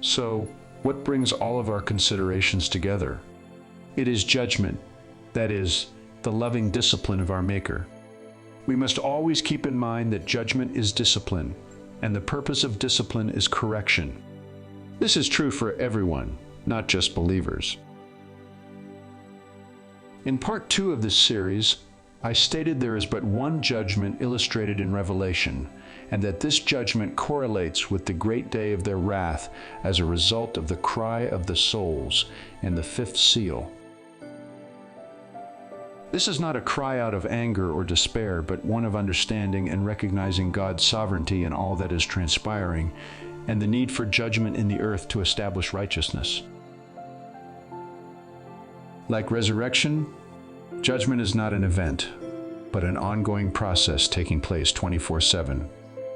So, what brings all of our considerations together? It is judgment, that is, the loving discipline of our Maker. We must always keep in mind that judgment is discipline, and the purpose of discipline is correction. This is true for everyone, not just believers. In part 2 of this series, I stated there is but one judgment illustrated in Revelation, and that this judgment correlates with the great day of their wrath as a result of the cry of the souls and the fifth seal. This is not a cry out of anger or despair, but one of understanding and recognizing God's sovereignty in all that is transpiring, and the need for judgment in the earth to establish righteousness. Like resurrection, judgment is not an event, but an ongoing process taking place 24/7,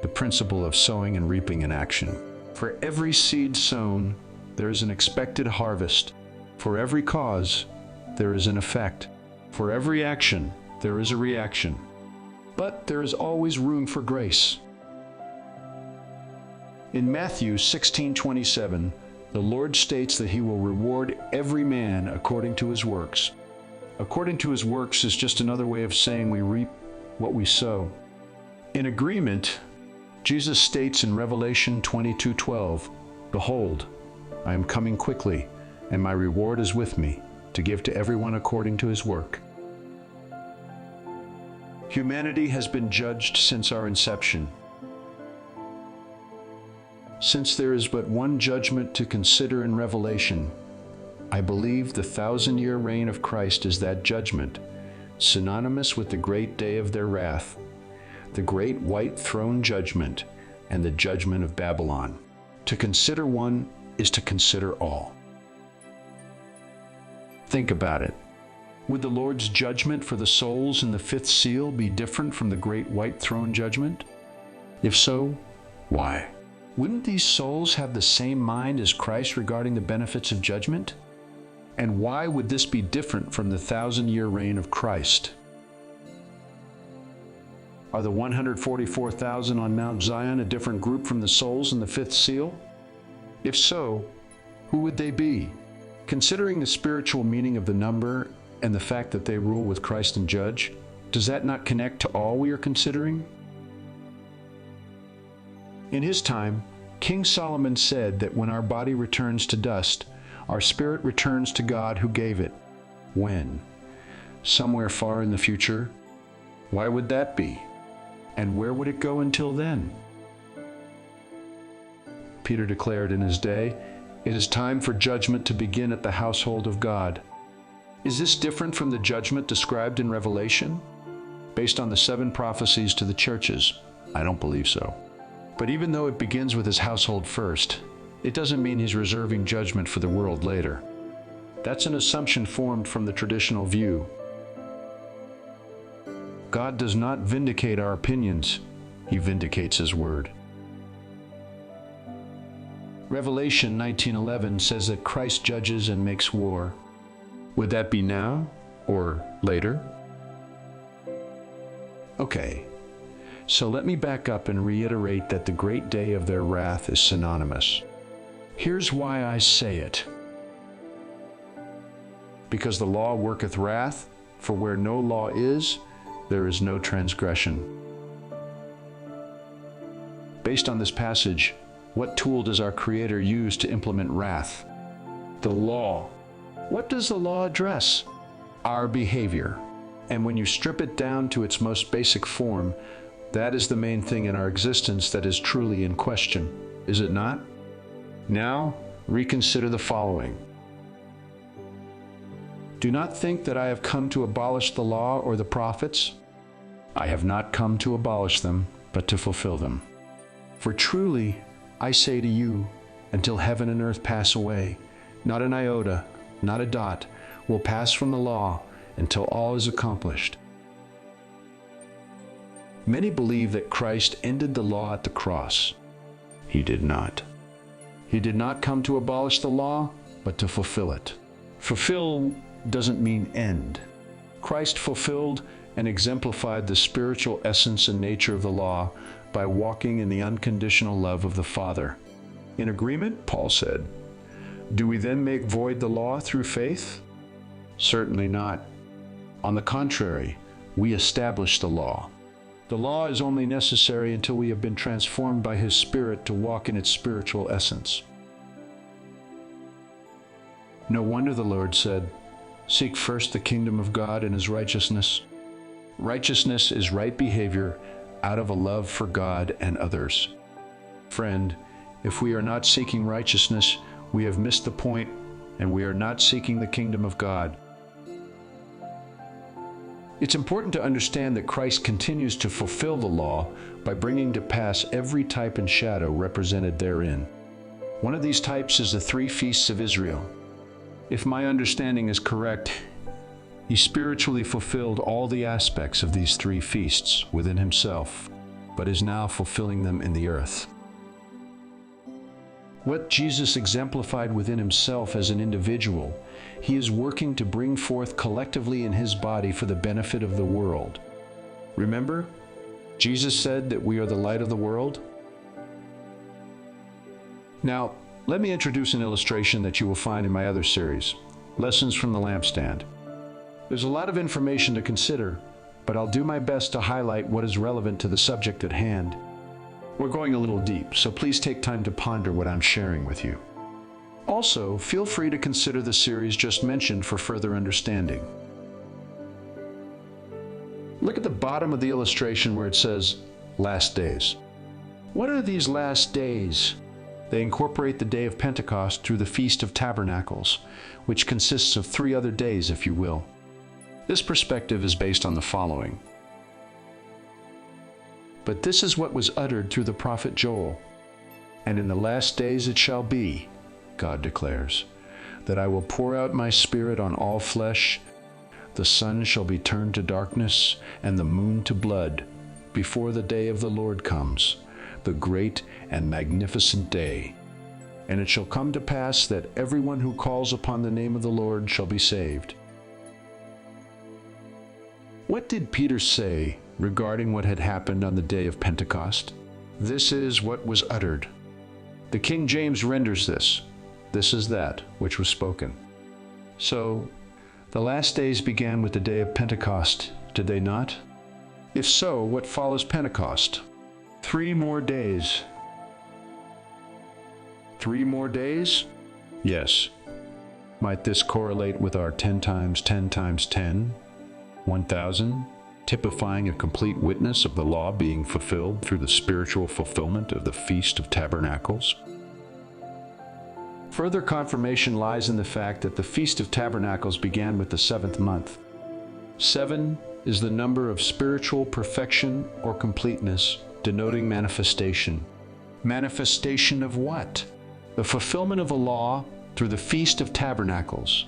the principle of sowing and reaping in action. For every seed sown, there is an expected harvest. For every cause, there is an effect. For every action, there is a reaction. But there is always room for grace. In Matthew 16:27, the Lord states that He will reward every man according to his works. According to his works is just another way of saying we reap what we sow. In agreement, Jesus states in Revelation 22:12, "Behold, I am coming quickly, and my reward is with me, to give to everyone according to his work." Humanity has been judged since our inception. Since there is but one judgment to consider in Revelation, I believe the 1,000-year reign of Christ is that judgment, synonymous with the great day of their wrath, the great white throne judgment, and the judgment of Babylon. To consider one is to consider all. Think about it. Would the Lord's judgment for the souls in the fifth seal be different from the great white throne judgment? If so, why? Wouldn't these souls have the same mind as Christ regarding the benefits of judgment? And why would this be different from the 1,000-year reign of Christ? Are the 144,000 on Mount Zion a different group from the souls in the fifth seal? If so, who would they be? Considering the spiritual meaning of the number and the fact that they rule with Christ and judge, does that not connect to all we are considering? In his time, King Solomon said that when our body returns to dust, our spirit returns to God who gave it. When? Somewhere far in the future? Why would that be? And where would it go until then? Peter declared in his day, "It is time for judgment to begin at the household of God." Is this different from the judgment described in Revelation? Based on the 7 prophecies to the churches, I don't believe so. But even though it begins with his household first, it doesn't mean he's reserving judgment for the world later. That's an assumption formed from the traditional view. God does not vindicate our opinions, He vindicates His word. Revelation 19:11 says that Christ judges and makes war. Would that be now or later? Okay, so let me back up and reiterate that the great day of their wrath is synonymous. Here's why I say it. Because the law worketh wrath, for where no law is, there is no transgression. Based on this passage, what tool does our Creator use to implement wrath? The law. What does the law address? Our behavior. And when you strip it down to its most basic form, that is the main thing in our existence that is truly in question, is it not? Now, reconsider the following. Do not think that I have come to abolish the law or the prophets. I have not come to abolish them, but to fulfill them. For truly, I say to you, until heaven and earth pass away, not an iota, not a dot, will pass from the law until all is accomplished. Many believe that Christ ended the law at the cross. He did not. He did not come to abolish the law, but to fulfill it. Fulfill doesn't mean end. Christ fulfilled and exemplified the spiritual essence and nature of the law by walking in the unconditional love of the Father. In agreement? Paul said. Do we then make void the law through faith? Certainly not. On the contrary, we establish the law. The law is only necessary until we have been transformed by His Spirit to walk in its spiritual essence. No wonder the Lord said, "Seek first the kingdom of God and His righteousness." Righteousness is right behavior out of a love for God and others. Friend, if we are not seeking righteousness, we have missed the point, and we are not seeking the kingdom of God. It's important to understand that Christ continues to fulfill the law by bringing to pass every type and shadow represented therein. One of these types is the 3 feasts of Israel. If my understanding is correct, He spiritually fulfilled all the aspects of these 3 feasts within Himself, but is now fulfilling them in the earth. What Jesus exemplified within Himself as an individual, He is working to bring forth collectively in His body for the benefit of the world. Remember, Jesus said that we are the light of the world? Now, let me introduce an illustration that you will find in my other series, Lessons from the Lampstand. There's a lot of information to consider, but I'll do my best to highlight what is relevant to the subject at hand. We're going a little deep, so please take time to ponder what I'm sharing with you. Also, feel free to consider the series just mentioned for further understanding. Look at the bottom of the illustration where it says, "Last days." What are these last days? They incorporate the day of Pentecost through the Feast of Tabernacles, which consists of 3 other days, if you will. This perspective is based on the following. But this is what was uttered through the prophet Joel. And in the last days it shall be, God declares, that I will pour out my Spirit on all flesh. The sun shall be turned to darkness, and the moon to blood, before the day of the Lord comes, the great and magnificent day. And it shall come to pass that everyone who calls upon the name of the Lord shall be saved. What did Peter say regarding what had happened on the day of Pentecost? This is what was uttered. The King James renders this. This is that which was spoken. So, the last days began with the day of Pentecost, did they not? If so, what follows Pentecost? 3 more days. 3 more days? Yes. Might this correlate with our 10 times 10 times 10? 1,000, typifying a complete witness of the law being fulfilled through the spiritual fulfillment of the Feast of Tabernacles. Further confirmation lies in the fact that the Feast of Tabernacles began with the 7th month. 7 is the number of spiritual perfection or completeness, denoting manifestation. Manifestation of what? The fulfillment of a law through the Feast of Tabernacles.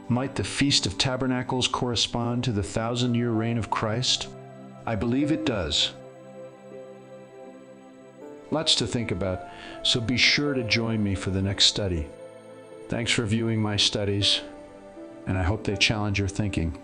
Might the Feast of Tabernacles correspond to the 1,000-year reign of Christ? I believe it does. Lots to think about, so be sure to join me for the next study. Thanks for viewing my studies, and I hope they challenge your thinking.